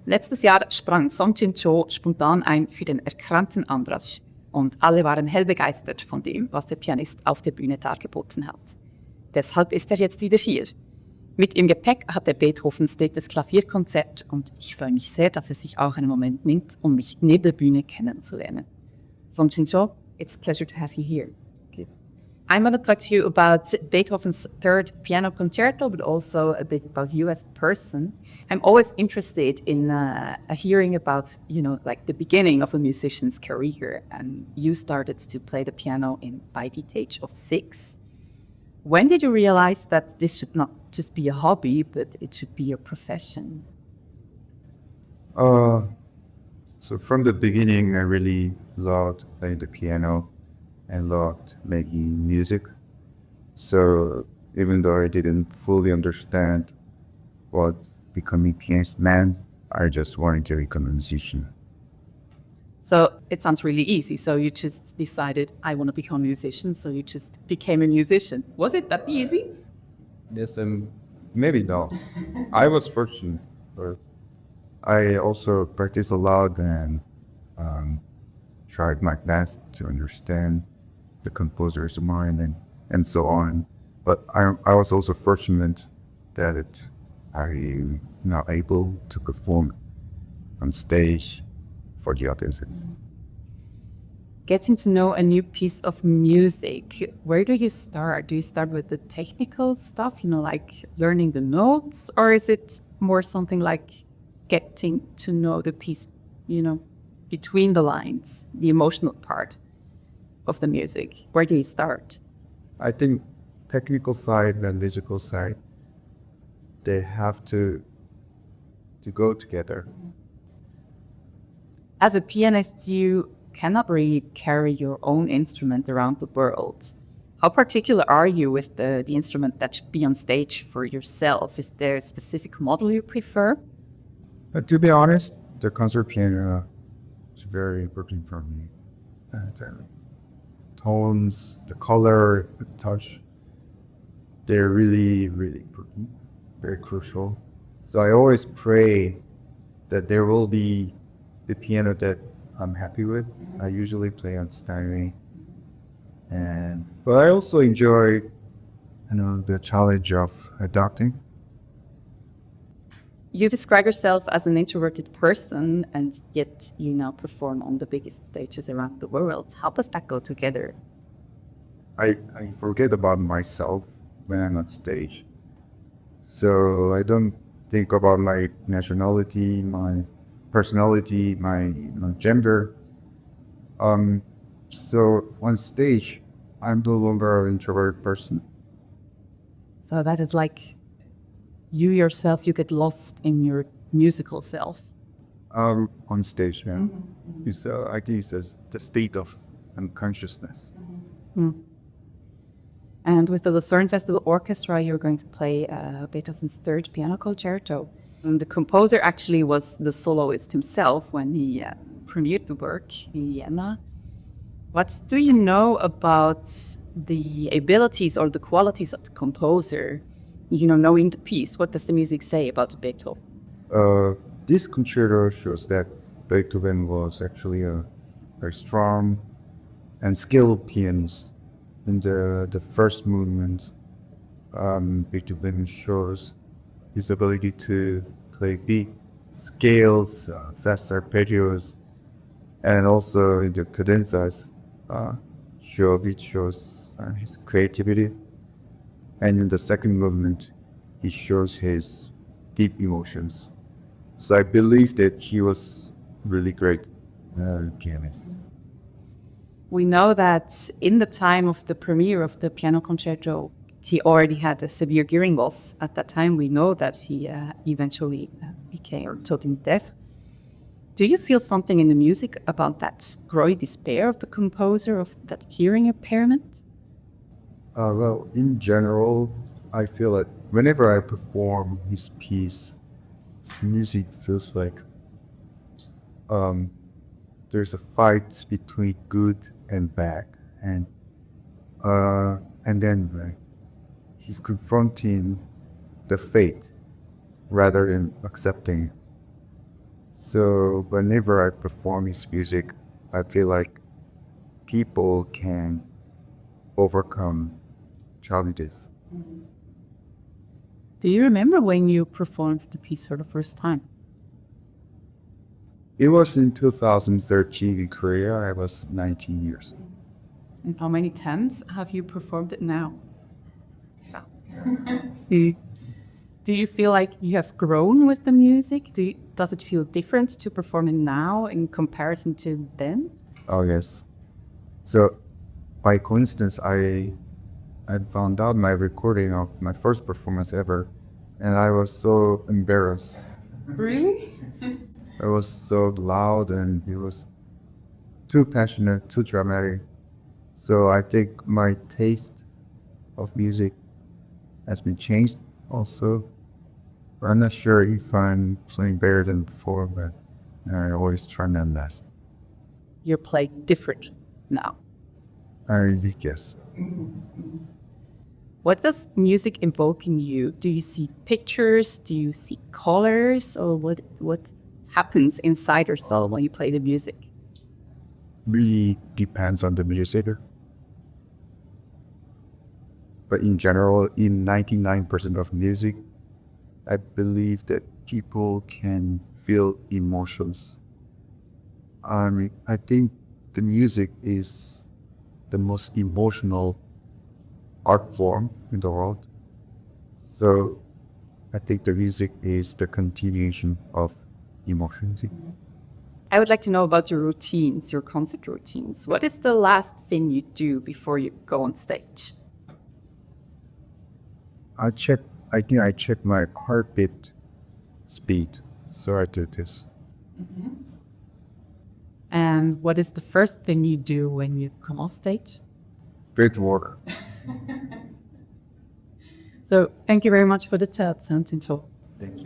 Letztes Jahr sprang Seong-Jin Cho spontan ein für den erkrankten Andras und alle waren hell begeistert von dem, was der Pianist auf der Bühne dargeboten hat. Deshalb ist er jetzt wieder hier. Mit im Gepäck hat er Beethovens drittes Klavierkonzert und ich freue mich sehr, dass er sich auch einen Moment nimmt, um mich neben der Bühne kennenzulernen. Seong-Jin Cho, it's a pleasure to have you here. I want to talk to you about Beethoven's third piano concerto, but also a bit about you as a person. I'm always interested in hearing about, like the beginning of a musician's career. And you started to play the piano by the age of 6. When did you realize that this should not just be a hobby, but it should be a profession? So from the beginning, I really loved playing the piano and loved making music. So even though I didn't fully understand what becoming a pianist meant, I just wanted to become a musician. So it sounds really easy. So you just decided, I want to become a musician, so you just became a musician. Was it that easy? Yes, maybe no. I was fortunate, but I also practiced a lot and tried my best to understand the composer's mind and so on. But I was also fortunate that I'm now able to perform on stage for the audience. Getting to know a new piece of music, where do you start? Do you start with the technical stuff, like learning the notes? Or is it more something like getting to know the piece, between the lines, the emotional part of the music? Where do you start? I think technical side and musical side, they have to go together. As a pianist, you cannot really carry your own instrument around the world. How particular are you with the instrument that should be on stage for yourself? Is there a specific model you prefer? To be honest, the concert piano is very important for me. The tones, the color, the touch, they're really, really important, very crucial. So I always pray that there will be the piano that I'm happy with. I usually play on Steinway. But I also enjoy, the challenge of adapting. You describe yourself as an introverted person, and yet you now perform on the biggest stages around the world. How does that go together? I forget about myself when I'm on stage. So I don't think about my nationality, my personality, my gender. So on stage, I'm no longer an introverted person. So that is like you yourself, you get lost in your musical self. On stage, yeah. It's, I think it's the state of unconsciousness. And with the Lucerne Festival Orchestra, you're going to play Beethoven's third piano concerto. And the composer actually was the soloist himself when he premiered the work in Vienna. What do you know about the abilities or the qualities of the composer? Knowing the piece, what does the music say about Beethoven? This concerto shows that Beethoven was actually a very strong and skilled pianist. In the first movement, Beethoven shows his ability to play big scales, fast arpeggios, and also in the cadenzas, which shows his creativity. And in the second movement, he shows his deep emotions. So I believe that he was really great pianist. We know that in the time of the premiere of the piano concerto, he already had a severe hearing loss. At that time, we know that he eventually became totally deaf. Do you feel something in the music about that growing despair of the composer, of that hearing impairment? Well, in general, I feel that whenever I perform his piece, his music feels like there's a fight between good and bad, and then he's confronting the fate rather than accepting. So whenever I perform his music, I feel like people can overcome challenges. Do you remember when you performed the piece for the first time? It was in 2013 in Korea. I was 19 years. And how many times have you performed it now? Do you feel like you have grown with the music? Does it feel different to perform it now in comparison to then? Oh yes. So by coincidence, I found out my recording of my first performance ever, and I was so embarrassed. Really? It was so loud and it was too passionate, too dramatic. So I think my taste of music has been changed also. I'm not sure if I'm playing better than before, but I always try my best. You're playing different now. I guess. What does music evoke in you? Do you see pictures? Do you see colors? Or what happens inside your soul when you play the music? Really depends on the music. But in general, in 99% of music, I believe that people can feel emotions. I think the music is the most emotional art form in the world. So I think the music is the continuation of emotions. I would like to know about your routines, your concert routines. What is the last thing you do before you go on stage? I think I check my heartbeat speed. So I do this. And what is the first thing you do when you come off stage? Drink water. So thank you very much for the chat, Seong-Jin Cho. Thank you.